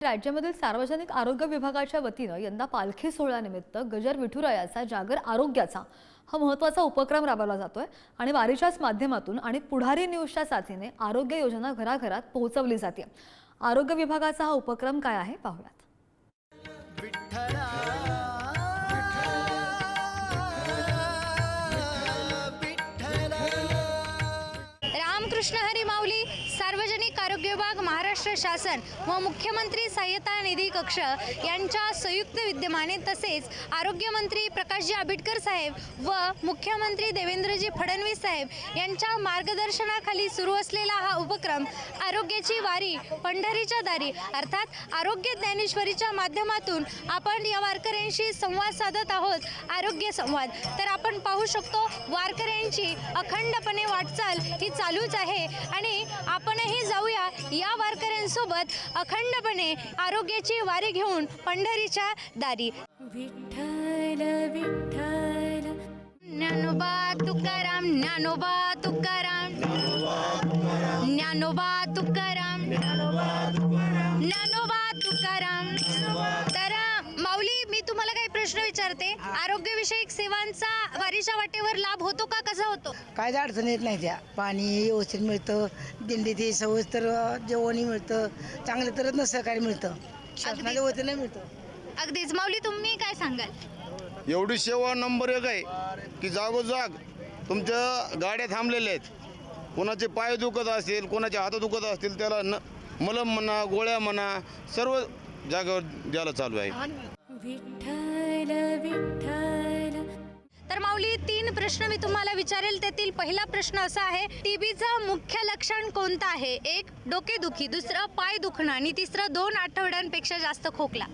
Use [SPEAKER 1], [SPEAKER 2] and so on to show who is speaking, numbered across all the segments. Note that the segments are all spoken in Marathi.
[SPEAKER 1] राज्यामधील सार्वजनिक आरोग्य विभागाच्या वतीनं यंदा पालखी सोहळ्यानिमित्त गजर विठुरायाचा जागर आरोग्याचा हा महत्त्वाचा उपक्रम राबवला जातोय आणि वारीच्याच माध्यमातून आणि पुढारी न्यूजच्या साथीने आरोग्य योजना घराघरात पोहोचवली जाते। आरोग्य विभागाचा हा उपक्रम काय आहे पाहूयात।
[SPEAKER 2] रामकृष्ण हरी माऊली सार्वजनिक आरोग्य विभाग महाराष्ट्र शासन व मुख्यमंत्री सहायता निधी कक्ष यांच्या संयुक्त विद्यमाने तसेच आरोग्य मंत्री प्रकाशजी आंबेडकर साहेब व मुख्यमंत्री देवेंद्रजी फडणवीस साहेब यांच्या मार्गदर्शनाखाली सुरू असलेला हा उपक्रम आरोग्याची वारी पंढरीच्या दारी अर्थात आरोग्य ज्ञानेश्वरीच्या माध्यमातून आपण या वारकऱ्यांशी संवाद साधत आहोत। आरोग्य संवाद तर आपण पाहू शकतो वारकऱ्यांची अखंडपणे वाटचाल ही चालूच आहे आणि आपणही जाऊया या वारकऱ्यांसोबत अखंडपणे आरोग्याची वारी घेऊन पंढरीच्या दारी। विठ्ठल विठ्ठल ज्ञानोबा तुकाराम ज्ञानोबा तुकाराम ज्ञानोबा तुकाराम ज्ञानोबा तुकाराम। तर माऊली मी तुम्हाला काही प्रश्न विचारते, आरोग्यविषयक सेवांचा वारीच्या वाटेवर लाभ होतो का, कसा होतो?
[SPEAKER 3] काय अडचण येत नाही, त्या पाणी व्यवस्थित मिळतं, दिंडीत सवय तर जेवणही मिळतं, चांगलं तर सहकार्य मिळतं, शासनाच्या वतीने मिळतं।
[SPEAKER 2] अगदीच माऊली तुम्ही काय सांगाल?
[SPEAKER 4] एवढी सेवा नंबर 1 आहे की जागोजाग तुमच्या गाड्या थांबलेल्या आहेत। कोणाचे पाय दुखत असतील, कोणाचे हात दुखत असतील, त्याला मलम म्हणा, गोळ्या म्हणा, सर्व जागेवर द्यायला चालू आहे।
[SPEAKER 2] विठ्ठल विठ्ठल। तर माऊली 3 प्रश्न मी तुम्हाला विचारेल, त्यातील पहिला प्रश्न असा आहे, टीबीचं मुख्य लक्षण कोणतं आहे? 1 डोकेदुखी, दुसरं पाय दुखणं आणि तिसरं 2 आठवड्यांपेक्षा जास्त खोकला।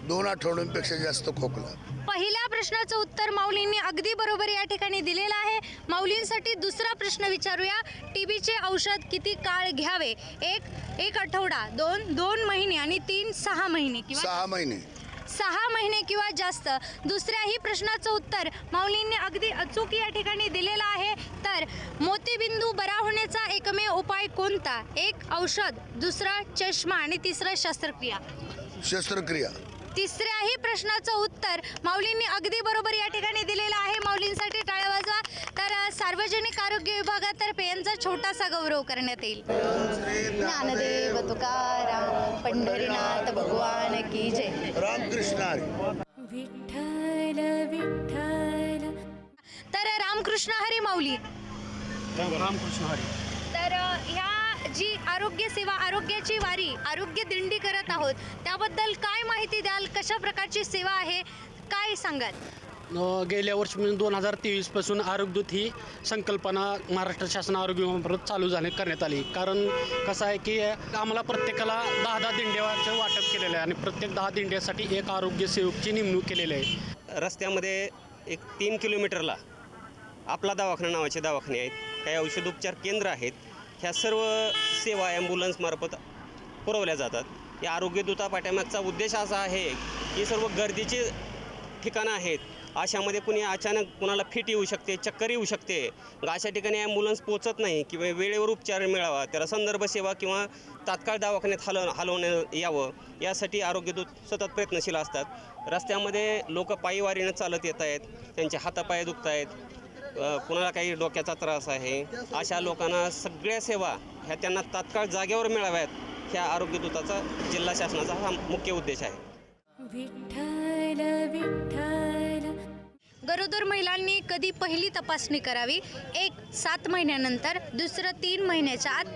[SPEAKER 5] 2 आठवड्यांपेक्षा जास्त खोकला।
[SPEAKER 2] पहिल्या प्रश्नाचं उत्तर माऊलींनी अगदी बरोबर या ठिकाणी दिलेलं आहे। माऊलींसाठी दुसरा प्रश्न विचारूया, टीबीचे औषध किती काळ घ्यावे? 1 आठवडा, 2 महिने आणि 3 6 महिने किंवा
[SPEAKER 5] 6 महिने।
[SPEAKER 2] 6 महिने किंवा जास्त। दुसऱ्याही प्रश्नाचं उत्तर माऊलींनी अगदी अचूक या ठिकाणी दिलेलं आहे। तर मोतीबिंदू बरा होण्याचा एकमेव उपाय कोणता? 1 औषध, दुसरा चष्मा आणि तिसरं शस्त्रक्रिया।
[SPEAKER 5] शस्त्रक्रिया।
[SPEAKER 2] तिसऱ्याही प्रश्नाचं उत्तर माऊलींनी अगदी बरोबर या ठिकाणी दिलेलं आहे। माऊलींसाठी टाळ्या वाजवा। तर सार्वजनिक आरोग्य विभागातर्फे यांचा छोटासा गौरव करण्यात येईल। ज्ञानदेव तुकाराम पंढरीनाथ भगवान की जय।
[SPEAKER 5] रामकृष्ण हरी।
[SPEAKER 2] विठ्ठल विठ्ठल। तर रामकृष्ण हरी माऊली।
[SPEAKER 6] रामकृष्ण हरी।
[SPEAKER 2] तर ह्या जी आरोग्य सेवा आरोग्याची वारी आरोग्य दिंडी करत आहोत, त्याबद्दल काय माहिती द्याल? कशा प्रकारची सेवा आहे, काय सांगाल?
[SPEAKER 6] गेल्या वर्षी 2023 पासून आरोग्यदूत ही संकल्पना महाराष्ट्र शासन आरोग्य विभागामार्फत चालू करण्यात आली। कारण कसं आहे की आम्हाला प्रत्येकाला 10 दिंड्याचं वाटप केलेलं आहे आणि प्रत्येक 10 दिंड्यासाठी एक आरोग्य सेवकची नेमणूक केलेली आहे।
[SPEAKER 7] रस्त्यामध्ये एक 3 किलोमीटरला आपला दवाखाना नावाचे दवाखाने आहेत, काही औषधोपचार केंद्र आहेत। ह्या सर्व सेवा ॲम्ब्युलन्समार्फत पुरवल्या जातात। या आरोग्यदूता पाठीमागचा उद्देश असा आहे की सर्व गर्दीची ठिकाणं आहेत, अशामध्ये कुणी अचानक कुणाला फिट येऊ शकते, चक्कर येऊ शकते, अशा ठिकाणी ॲम्ब्युलन्स पोचत नाही किंवा वेळेवर उपचार मिळावा, त्याला संदर्भ सेवा किंवा तात्काळ दवाखान्यात हलवण्यात यावं, यासाठी आरोग्यदूत सतत प्रयत्नशील असतात। रस्त्यामध्ये लोक पायी वारीनं चालत येत आहेत, त्यांचे हातापाय दुखत आहेत, कुणाला काही डोक्याचा त्रास आहे, अशा लोकांना सगळ्या सेवा ह्या त्यांना तात्काळ जागेवर मिळाव्यात, ह्या आरोग्यदूताचा जिल्हा शासनाचा हा मुख्य उद्देश आहे।
[SPEAKER 2] विठ्ठल विठ्ठल। गरोदर महिलांनी कधी पहिली तपासणी करावी? 1 7 महिन्यानंतर, दुसरं 3 महिन्याच्या आत,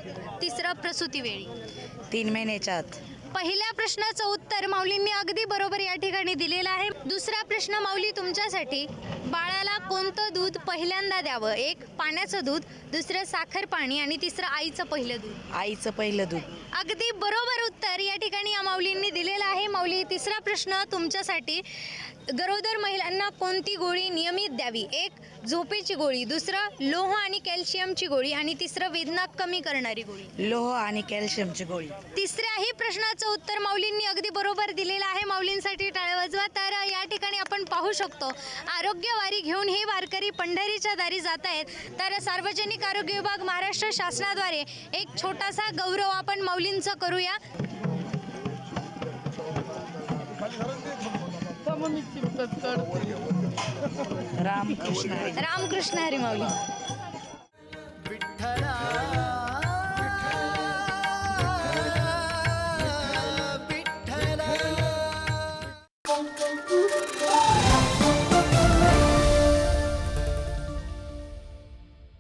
[SPEAKER 2] तिसरं प्रसूतीवेळी।
[SPEAKER 3] 3 महिन्याच्या आत।
[SPEAKER 2] पहिल्या प्रश्नाचं उत्तर माऊलींनी अगदी बरोबर या ठिकाणी दिलेलं आहे। दुसरा प्रश्न माऊली तुमच्यासाठी, बाळाला कोणतं दूध पहिल्यांदा द्यावं? 1 पाण्याचं दूध, दुसरं साखर पाणी आणि तिसरं आईचं पहिलं दूध।
[SPEAKER 3] आईचं पहिलं दूध।
[SPEAKER 2] अगदी बरोबर उत्तर या ठिकाणी या माऊलींनी दिलेलं आहे। माऊली तिसरा प्रश्न तुमच्यासाठी, गरोदर महिलांना कोणती गोळी नियमित द्यावी? 1 झोपेची गोळी, दुसरं लोह आणि कॅल्शियमची गोळी आणि तिसरं वेदना कमी करणारी गोळी।
[SPEAKER 3] लोह आणि कॅल्शियमची गोळी।
[SPEAKER 2] तिसऱ्याही प्रश्नाचं उत्तर माऊलींनी अगदी बरोबर दिलेलं आहे। माऊलींसाठी टाळ्या वाजवा। तर या ठिकाणी आपण पाहू शकतो आरोग्य वारी घेऊन हे वारकरी पंढरीच्या दारी जात आहेत। तर सार्वजनिक आरोग्य विभाग महाराष्ट्र शासनाद्वारे एक छोटासा गौरव आपण माऊलींचा करूया। रामकृष्ण हरी माऊली.